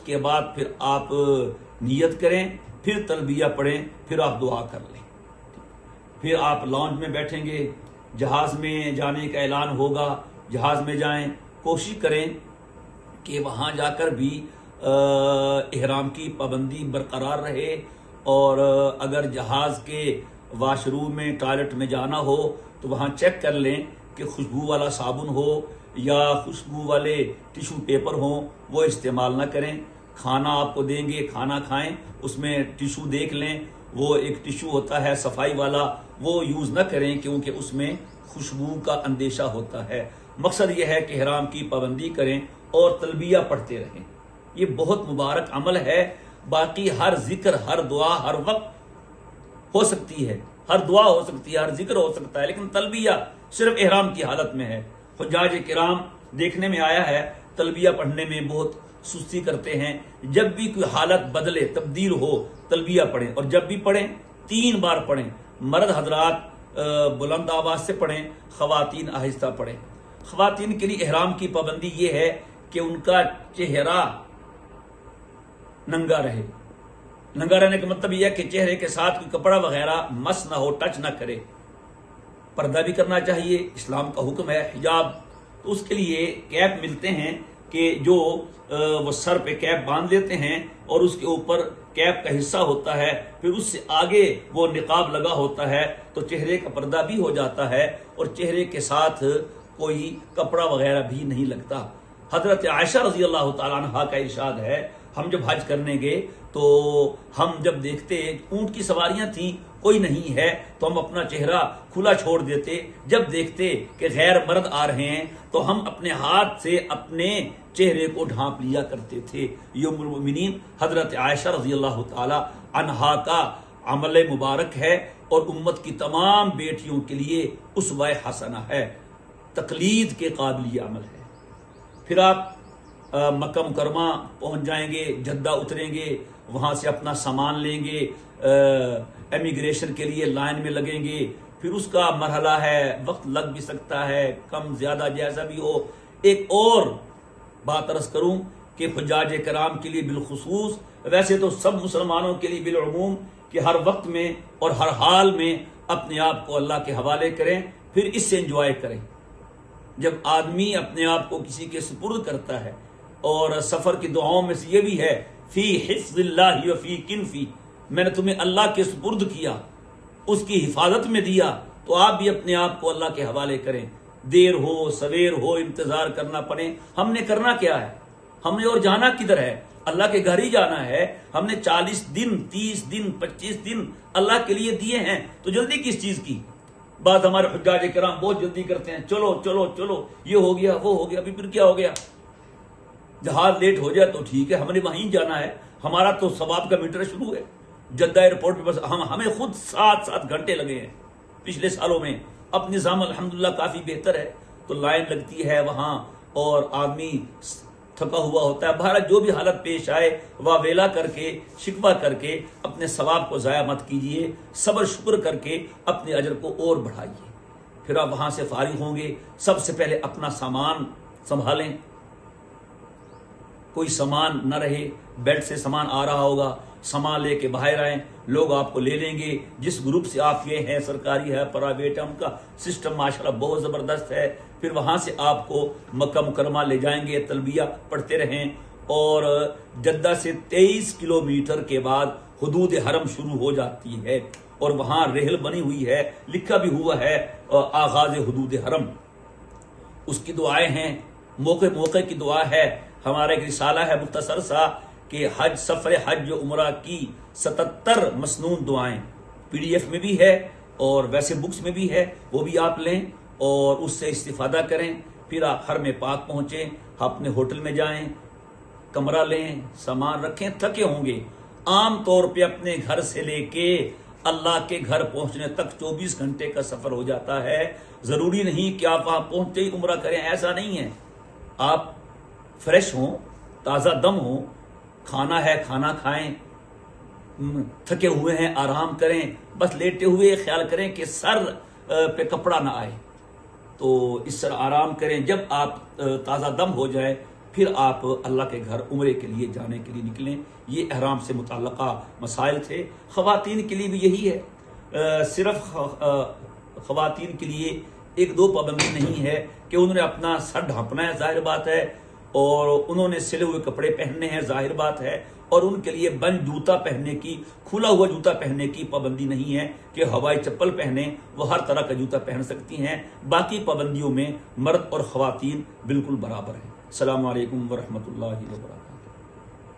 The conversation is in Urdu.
کے بعد پھر آپ نیت کریں، پھر تلبیہ پڑھیں، پھر آپ دعا کر لیں۔ پھر آپ لانچ میں بیٹھیں گے، جہاز میں جانے کا اعلان ہوگا، جہاز میں جائیں، کوشش کریں کہ وہاں جا کر بھی احرام کی پابندی برقرار رہے، اور اگر جہاز کے واش روم میں ٹوائلٹ میں جانا ہو تو وہاں چیک کر لیں کہ خوشبو والا صابن ہو یا خوشبو والے ٹیشو پیپر ہوں، وہ استعمال نہ کریں۔ کھانا آپ کو دیں گے، کھانا کھائیں، اس میں ٹیشو دیکھ لیں، وہ ایک ٹیشو ہوتا ہے صفائی والا، وہ یوز نہ کریں کیونکہ اس میں خوشبو کا اندیشہ ہوتا ہے۔ مقصد یہ ہے کہ احرام کی پابندی کریں اور تلبیہ پڑھتے رہیں۔ یہ بہت مبارک عمل ہے۔ باقی ہر ذکر، ہر دعا ہر وقت ہو سکتی ہے، ہر دعا ہو سکتی ہے، ہر ذکر ہو سکتا ہے، لیکن تلبیہ صرف احرام کی حالت میں ہے۔ حجاج کرام دیکھنے میں آیا ہے تلبیہ پڑھنے میں بہت سستی کرتے ہیں۔ جب بھی کوئی حالت بدلے، تبدیل ہو، تلبیہ پڑھیں، اور جب بھی پڑھیں 3 بار پڑھیں۔ مرد حضرات بلند آواز سے پڑھیں، خواتین آہستہ پڑھیں۔ خواتین کے لیے احرام کی پابندی یہ ہے کہ ان کا چہرہ ننگا رہے۔ ننگا رہنے کا مطلب یہ ہے کہ چہرے کے ساتھ کوئی کپڑا وغیرہ مس نہ ہو، ٹچ نہ کرے۔ پردہ بھی کرنا چاہیے، اسلام کا حکم ہے حجاب۔ تو اس کے لیے کیپ ملتے ہیں کہ جو وہ سر پہ کیپ باندھ لیتے ہیں اور اس کے اوپر کیپ کا حصہ ہوتا ہے، پھر اس سے آگے وہ نقاب لگا ہوتا ہے، تو چہرے کا پردہ بھی ہو جاتا ہے اور چہرے کے ساتھ کوئی کپڑا وغیرہ بھی نہیں لگتا۔ حضرت عائشہ رضی اللہ تعالیٰ عنہا کا ارشاد ہے، ہم جب حج کرنے گئے تو ہم جب دیکھتے اونٹ کی سواریاں تھیں، کوئی نہیں ہے، تو ہم اپنا چہرہ کھلا چھوڑ دیتے۔ جب دیکھتے کہ غیر مرد آ رہے ہیں تو ہم اپنے ہاتھ سے اپنے چہرے کو ڈھانپ لیا کرتے تھے۔ یہ ام المؤمنین حضرت عائشہ رضی اللہ تعالی عنہا کا عمل مبارک ہے اور امت کی تمام بیٹیوں کے لیے اسوہ حسنہ ہے، تقلید کے قابل یہ عمل ہے۔ پھر آپ مکہ مکرمہ پہنچ جائیں گے، جدہ اتریں گے، وہاں سے اپنا سامان لیں گے، امیگریشن کے لیے لائن میں لگیں گے۔ پھر اس کا مرحلہ ہے، وقت لگ بھی سکتا ہے، کم زیادہ جیسا بھی ہو۔ ایک اور بات عرض کروں کہ حجاج کرام کے لیے بالخصوص، ویسے تو سب مسلمانوں کے لیے بالعموم، کہ ہر وقت میں اور ہر حال میں اپنے آپ کو اللہ کے حوالے کریں، پھر اس سے انجوائے کریں۔ جب آدمی اپنے آپ کو کسی کے سپرد کرتا ہے، اور سفر کی دعاؤں میں سے یہ بھی ہے فی حفظ اللہ و فی کنفی، میں نے تمہیں اللہ کے سپرد کیا، اس کی حفاظت میں دیا، تو آپ بھی اپنے آپ کو اللہ کے حوالے کریں۔ دیر ہو سویر ہو انتظار کرنا پڑے، ہم نے کرنا کیا ہے؟ ہم نے اور جانا کدھر ہے؟ اللہ کے گھر ہی جانا ہے۔ ہم نے 40 دن 30 دن 25 دن اللہ کے لیے دیے ہیں، تو جلدی کس چیز کی؟ بعض ہمارے حجاج کرام بہت جلدی کرتے ہیں، چلو چلو چلو، یہ ہو گیا وہ ہو گیا، ابھی پھر کیا ہو گیا؟ جہاز لیٹ ہو جائے تو ٹھیک ہے، ہم نے وہیں جانا ہے، ہمارا تو ثواب کا میٹر شروع ہے۔ جدہ ایئرپورٹ پہ بس ہمیں خود 7 گھنٹے لگے ہیں پچھلے سالوں میں۔ اب نظام الحمدللہ کافی بہتر ہے، تو لائن لگتی ہے وہاں اور آدمی تھکا ہوا ہوتا ہے۔ بہرحال جو بھی حالت پیش آئے، واویلا کر کے، شکوہ کر کے اپنے ثواب کو ضائع مت کیجیے، صبر شکر کر کے اپنے اجر کو اور بڑھائیے۔ پھر آپ وہاں سے فارغ ہوں گے، سب سے پہلے اپنا سامان سنبھالیں، کوئی سامان نہ رہے۔ بیلٹ سے سامان آ رہا ہوگا، سامان لے کے باہر آئیں، لوگ آپ کو لے لیں گے۔ جس گروپ سے آپ یہ ہیں، سرکاری ہے پرائیویٹ ہے، ان کا سسٹم ماشاءاللہ بہت زبردست ہے۔ پھر وہاں سے آپ کو مکہ مکرمہ لے جائیں گے، تلبیہ پڑھتے رہیں، اور جدہ سے 23 کلومیٹر کے بعد حدود حرم شروع ہو جاتی ہے، اور وہاں رحل بنی ہوئی ہے، لکھا بھی ہوا ہے آغاز حدود حرم۔ اس کی دعائیں ہیں، موقع موقع کی دعا ہے۔ ہمارا ایک رسالہ ہے مختصر سا کہ حج، سفر حج و عمرہ کی 77 مسنون دعائیں PDF میں بھی ہے اور ویسے بکس میں بھی ہے، وہ بھی آپ لیں اور اس سے استفادہ کریں۔ پھر آپ حرم پاک پہنچیں، اپنے ہوٹل میں جائیں، کمرہ لیں، سامان رکھیں، تھکے ہوں گے۔ عام طور پہ اپنے گھر سے لے کے اللہ کے گھر پہنچنے تک 24 گھنٹے کا سفر ہو جاتا ہے۔ ضروری نہیں کہ آپ وہاں پہنچتے ہی عمرہ کریں، ایسا نہیں ہے۔ آپ فریش ہوں، تازہ دم ہوں، کھانا ہے کھانا کھائیں، تھکے ہوئے ہیں آرام کریں، بس لیٹے ہوئے خیال کریں کہ سر پہ کپڑا نہ آئے، تو اس طرح آرام کریں۔ جب آپ تازہ دم ہو جائے پھر آپ اللہ کے گھر عمرے کے لیے جانے کے لیے نکلیں۔ یہ احرام سے متعلقہ مسائل تھے۔ خواتین کے لیے بھی یہی ہے، صرف خواتین کے لیے ایک دو پابندی نہیں ہے کہ انہوں نے اپنا سر ڈھانپنا ہے، ظاہر بات ہے، اور انہوں نے سلے ہوئے کپڑے پہننے ہیں، ظاہر بات ہے، اور ان کے لیے بند جوتا پہننے کی، کھلا ہوا جوتا پہننے کی پابندی نہیں ہے کہ ہوائی چپل پہنے، وہ ہر طرح کا جوتا پہن سکتی ہیں۔ باقی پابندیوں میں مرد اور خواتین بالکل برابر ہیں۔ السلام علیکم ورحمۃ اللہ وبرکاتہ۔